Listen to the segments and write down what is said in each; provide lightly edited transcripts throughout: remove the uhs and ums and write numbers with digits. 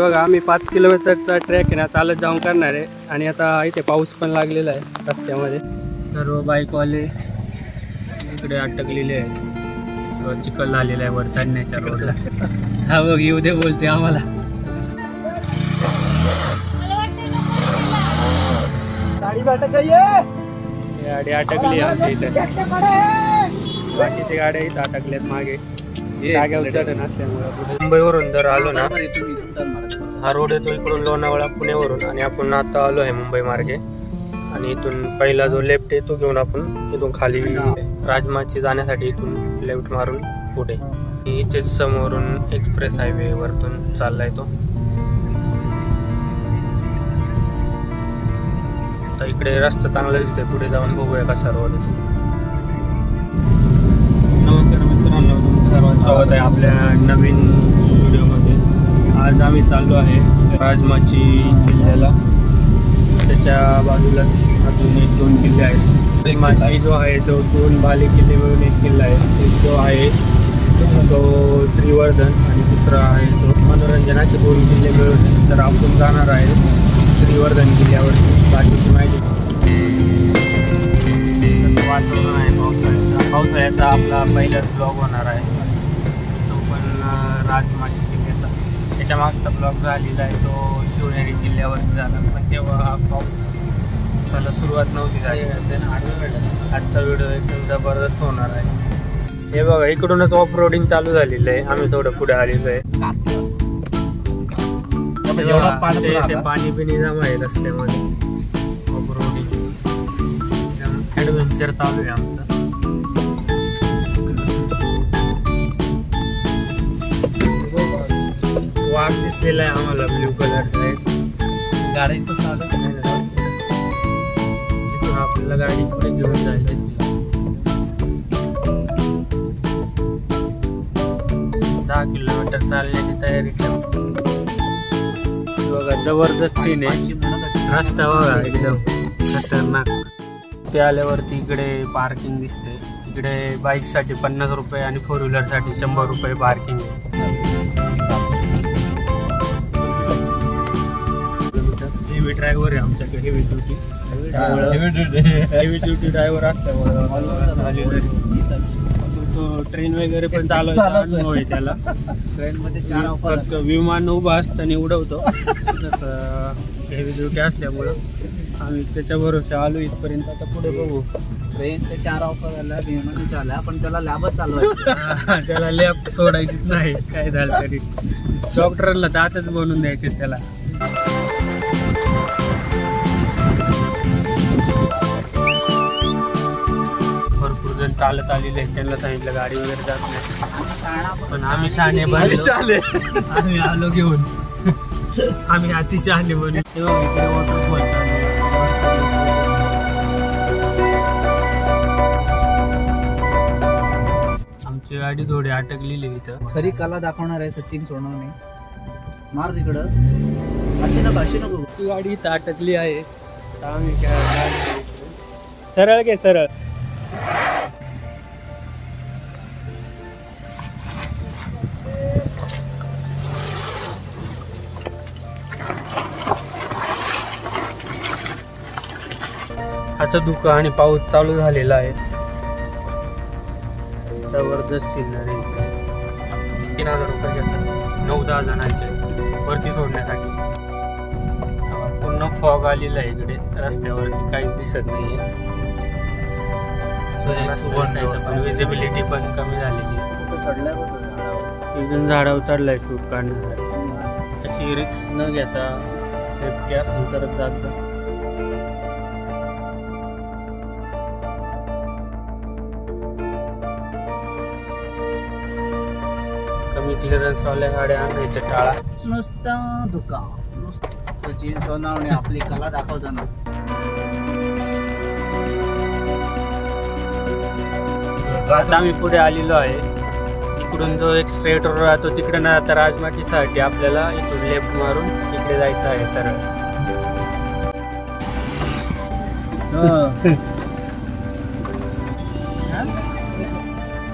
बघा आम्ही 5 किलोमीटरचा ट्रॅक आहे ना चालत जाऊन करणार आहे आणि आता इथे पाऊस पण लागलेला आहे रस्त्यामध्ये. सर्व बाईकवाले इकडे अटकलेले आहेत. चिखल झालेला आहे वर चढण्याच्या रोडला. हा बघ येऊ दे बोलते आम्हाला. गाडी अटकली आमच्या इथे. बाकीच्या गाड्या इथं अटकल्यात मागे जाग्यावर चढण असल्यामुळे. मुंबईवरून जर आलो ना हा रोड येतो इकडून लोणावळा पुण्यावरून आणि आपण आता आलो आहे मुंबई मार्गे. आणि इथून पहिला जो लेफ्ट आहे तो घेऊन आपण इथून खाली राजमाची जाण्यासाठी इथून लेफ्ट मारून पुढे. इथेच समोरून एक्सप्रेस हायवे वरतून चाललाय तो. तर इकडे रस्ता चांगला दिसतोय. पुढे जाऊन बघूया कसा रोड येतो. नमस्कार मित्रांनो, तुमचं सर्वांचं स्वागत आहे आपल्या नवीन व्हिडिओमध्ये. आज आम्ही चाललो आहे राजमाची किल्ल्याला. त्याच्या बाजूलाच अजून 1-2 किल्ले आहेत. राजमाची जो आहे तो 2 बाले किल्ले मिळून एक किल्ला आहे. एक जो आहे तो श्रीवर्धन आणि दुसरा आहे तो मनोरंजनाचे 2 किल्ले मिळून. तर आपण जाणार आहे श्रीवर्धन किल्ल्यावरती. बाकीची माहिती वातावरण आहे पावसाळ्याचा आपला पहिलाच ब्लॉग होणार आहे तो पण राजमाची किल्ल्याचा. त्याच्या मागचा ब्लॉग झालेला आहे तो शिवनेरी किल्ल्यावरती झाला पण तेव्हा पावसाला सुरुवात नव्हती झाली. आजचा व्हिडिओ एकदम जबरदस्त होणार आहे. हे बघा इकडूनच ऑफ रोडिंग चालू झालेलं आहे. आम्ही थोडं पुढे आलेलो आहे. पाणी पिणी जमा आहे रस्त्यामध्ये. ऑफ रोडिंग ॲडव्हेंचर चालू आहे आमचं. वाघ दिसलेला आहे आम्हाला ब्ल्यू कलरचा आहे. गाडी पण चालू आहे. तिथून आपल्याला गाडी पुढे घेऊन जायला 10 किलोमीटर चालण्याची तयारी ठेव. बघा जबरदस्त सीन आहे. रस्ता बघा एकदम खतरनाक. ते आल्यावरती इकडे पार्किंग दिसते. इकडे बाईकसाठी 50 रुपये आणि 4 व्हीलरसाठी 100 रुपये पार्किंग आहे. हेवी ड्रायव्हर आहे आमच्याकडे. हेवी ड्युटी ड्रायव्हर असल्यामुळे तो ट्रेन वगैरे पण चालवायचा अनुभव आहे त्याला. ट्रेनमध्ये विमान उभा असताना उडवतो. हेवी ड्युटी असल्यामुळं आम्ही त्याच्या भरोसे आलो इथपर्यंत. आता पुढे बघू. ट्रेनचे 4 ऑफर झाला, विमानाने चालला पण त्याला लॅबच चालवायचं. त्याला लॅब सोडायचीच नाही काय झालं तरी. डॉक्टरला दातच बनवून द्यायचे त्याला. भरपूर जण चालत आलेले आहेत. त्यांना सांगितलं गाडी वगैरे जात नाही पण आम्ही शहाणे बनलो. आम्ही आलो घेऊन. आम्ही अति शहाणे बनलो. तेव्हा इकडे वॉटरफॉल आमची गाडी थोडी अटकलेली इथं. खरी कला दाखवणार आहे सचिन सोनवणे. मार तिकडं. अशी नको ती गाडी इथं अटकली आहे. आम्ही काय सरळ घे सरळ. आता धुकं आणि पाऊस चालू झालेला आहे. जबरदस्त सिनरी. 3000 रुपये घेतात 9-10 जणांचे वरती सोडण्यासाठी. पूर्ण फॉग आलेला आहे इकडे. रस्त्यावरती काहीच दिसत नाहीये. विजिबिलिटी पण कमी झालेली आहे. एकदम झाडावर चढलाय शूट काढण्यासाठी. अशी रिक्स न घेता सेफ्टी असून तरच जातं. कमी क्लिअरन्स वाल्या गाड्या आणायच्या टाळा. नुसता धुका. सचिन सोनवणे आपली कला दाखवताना. आता आम्ही पुढे आलेलो आहे. इकडून जो एक स्ट्रेट रोड राहतो तिकडे ना आता राजमाटीसाठी आपल्याला इथून लेफ्ट मारून इकडे जायचं आहे सरळ.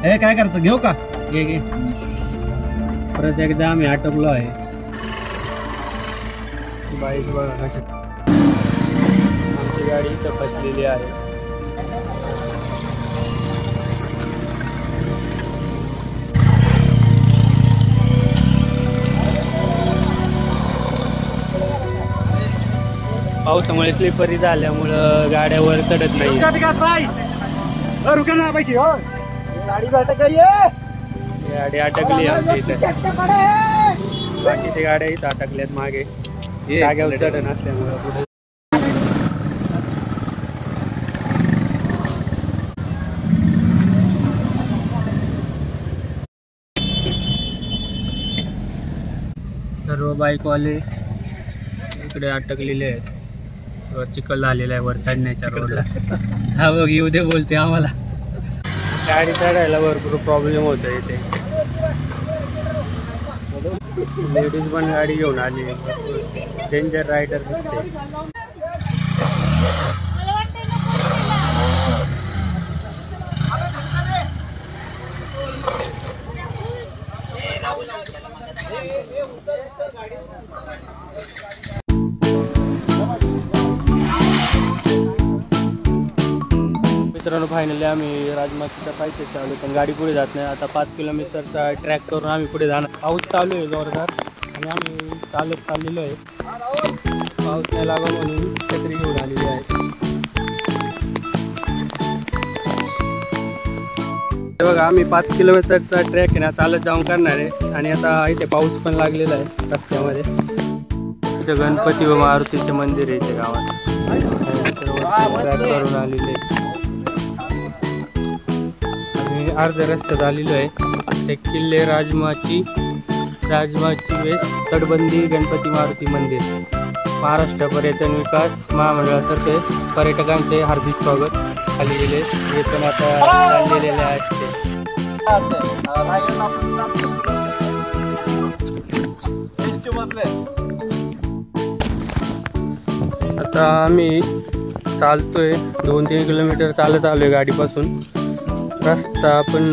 हे काय करतो घेऊ का? घे परत एकदा आम्ही अटकलो आहे. बाईक बघा कशी आमची गाडी इथं फसलेली आहे. पावसामुळे स्लिपरी झाल्यामुळं गाड्यावर चढत नाही. गाडी अटकली आमच्या इथे. बाकीच्या गाड्या इथं अटकल्यात मागे जाग्यावर चढ नसल्यामुळं. पुढे सर्व बाईकवाले इकडे अटकलेले आहेत. चिखल झालेला आहे वर चढण्याच्या रोडला. हा बघ येऊ दे बोलते आम्हाला. गाडी चढायला भरपूर प्रॉब्लेम होतो इथे. लेडीज पण गाडी घेऊन आली. डेंजर रायडर दिसते. मित्रांनो फायनली आम्ही राजमाचीच्या पायथ्याशी चालू, पण गाडी पुढे जात नाही. आता 5 किलोमीटरचा ट्रॅक करून आम्ही पुढे जाणार. पाऊस चालू आहे जोरदार आणि आम्ही चालत चाललेलो आहे. पाऊस नाही लागा म्हणून छत्री घेऊन आलेली आहे. बघा आम्ही 5 किलोमीटरचा ट्रॅक आहे ना चालत जाऊन करणार आहे. आणि आता इथे पाऊस पण लागलेला आहे रस्त्यामध्ये. इथे गणपती व मारुतीचे मंदिर आहे इथे गावात. ट्रॅक करून आलेले आहे. अर्ध्या रस्त्यात आलेलो आहे. ते किल्ले राजमाची वेस तटबंदी गणपती मारुती मंदिर. महाराष्ट्र पर्यटन विकास महामंडळातर्फे पर्यटकांचे हार्दिक स्वागत. खाली गेले हे पण आता चाललेले आहेत. आता आम्ही चालतोय 2-3 किलोमीटर चालत आलोय गाडीपासून. रस्ता पण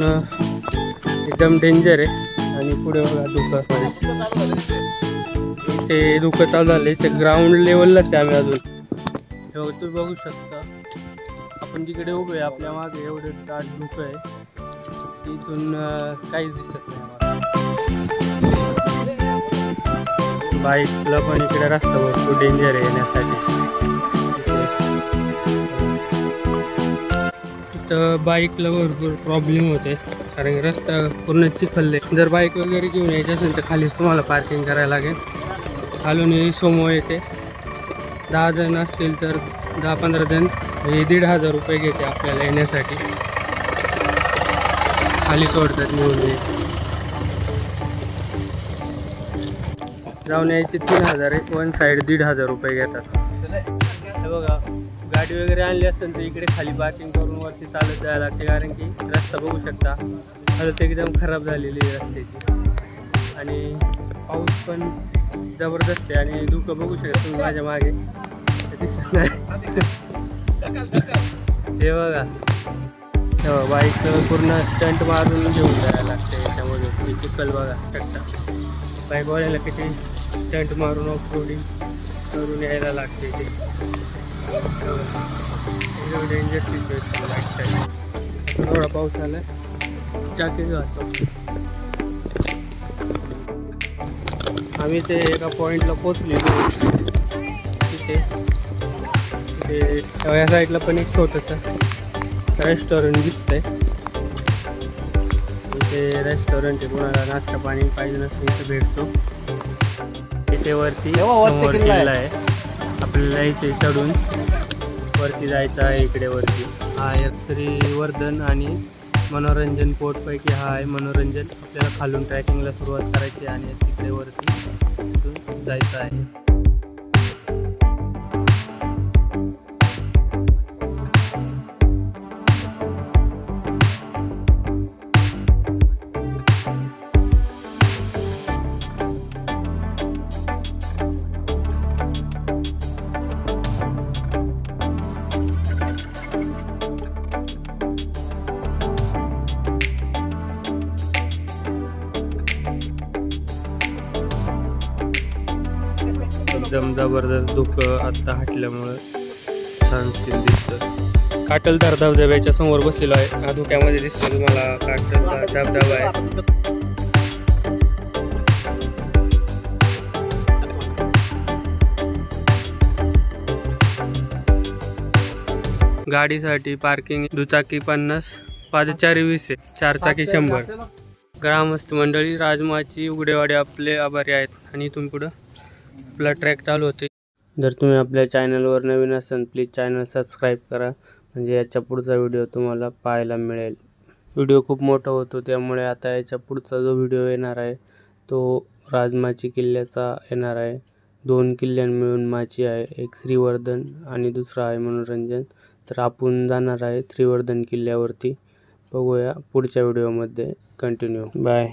एकदम डेंजर आहे. आणि पुढे बघा धुकं इथे धुकं चालू झालं. इथे ग्राउंड लेवललाच आम्ही अजून. हे तुम्ही बघू शकता. आपण तिकडे उभे आहे. आपल्या मागे एवढं दाट धुकं आहे. इथून काहीच दिसत नाही आम्हाला. बाईकला पण इकडे रस्ता भरपूर डेंजर आहे येण्यासाठी. तर बाईकला भरपूर प्रॉब्लेम होते कारण रस्ता पूर्ण चिखल आहे. जर बाईक वगैरे घेऊन यायची असेल तर खालीच तुम्हाला पार्किंग करायला लागेल. खालून सोमो येते. 10 जण असतील तर 10-15 जण हे 1,500 रुपये घेते आपल्याला येण्यासाठी. खाली सोडतात म्हणून. जाऊन यायचे 3,000 आहे. वन साईड 1,500 रुपये घेतात. हे बघा गाडी वगैरे आणली असेल तर इकडे खाली पार्किंग करून वरती चालत जायला लागते. कारण की रस्ता बघू शकता हालत एकदम खराब झालेली आहे रस्त्याची. आणि पाऊस पण जबरदस्त आहे. आणि धुकं बघू शकता तुम्ही माझ्या मागे दिसत नाही. हे बघा बाईक पूर्ण स्टंट मारून घेऊन जायला लागते याच्यामध्ये. चिखल बघा शकता. बाईकवाल्याला किती स्टंट मारून ऑफ रोडिंग करून यायला लागते इथे. डेंजर सिच्युएशन बाईकसाठी. थोडा पाऊस आला जाके जातो. आम्ही ते एका पॉईंटला पोचलेलो. तिथे या साईडला पण एक छोटंसं रेस्टॉरंट दिसतंय. इथे रेस्टॉरंट आहे. कोणाला नाश्ता पाणी पाहिजे नसेल इथे भेटतो. इथे वरती समोर किल्ला आहे. आपल्याला इथे चढून वरती जायचं आहे. इकडे वरती हा एक श्रीवर्धन आणि मनोरंजन कोर्टपैकी हा आहे मनोरंजन. आपल्याला खालून ट्रॅकिंगला सुरुवात करायची आणि तिकडे वरती तिथून जायचं आहे. एकदम जबरदस्त धुकं आत्ता हटल्यामुळं छान सीन दिसतं. काटलधार धबधब्याच्या समोर बसलेलो आहे. हा धुक्यामध्ये दिसतो तुम्हाला काटलधार धबधबा आहे. गाडीसाठी पार्किंग दुचाकी 50, पादचारी 20, चारचाकी 100. ग्रामस्थ मंडळी राजमाची उघडेवाडी आपले आभारी आहेत. आणि इथून पुढं आपला ट्रॅक चालू होते. जर तुम्ही आपल्या चॅनलवर नवीन असाल प्लीज चॅनल सबस्क्राईब करा, म्हणजे याच्या पुढचा व्हिडिओ तुम्हाला पाहायला मिळेल. व्हिडिओ खूप मोठा होतो त्यामुळे आता याच्या पुढचा जो व्हिडिओ येणार आहे तो राजमाची किल्ल्याचा येणार आहे. 2 किल्ल्यां मिळून माची आहे, एक श्रीवर्धन आणि दुसरा आहे मनोरंजन. तर आपण जाणार आहे श्रीवर्धन किल्ल्यावरती. बघूया पुढच्या व्हिडिओमध्ये. कंटिन्यू. बाय.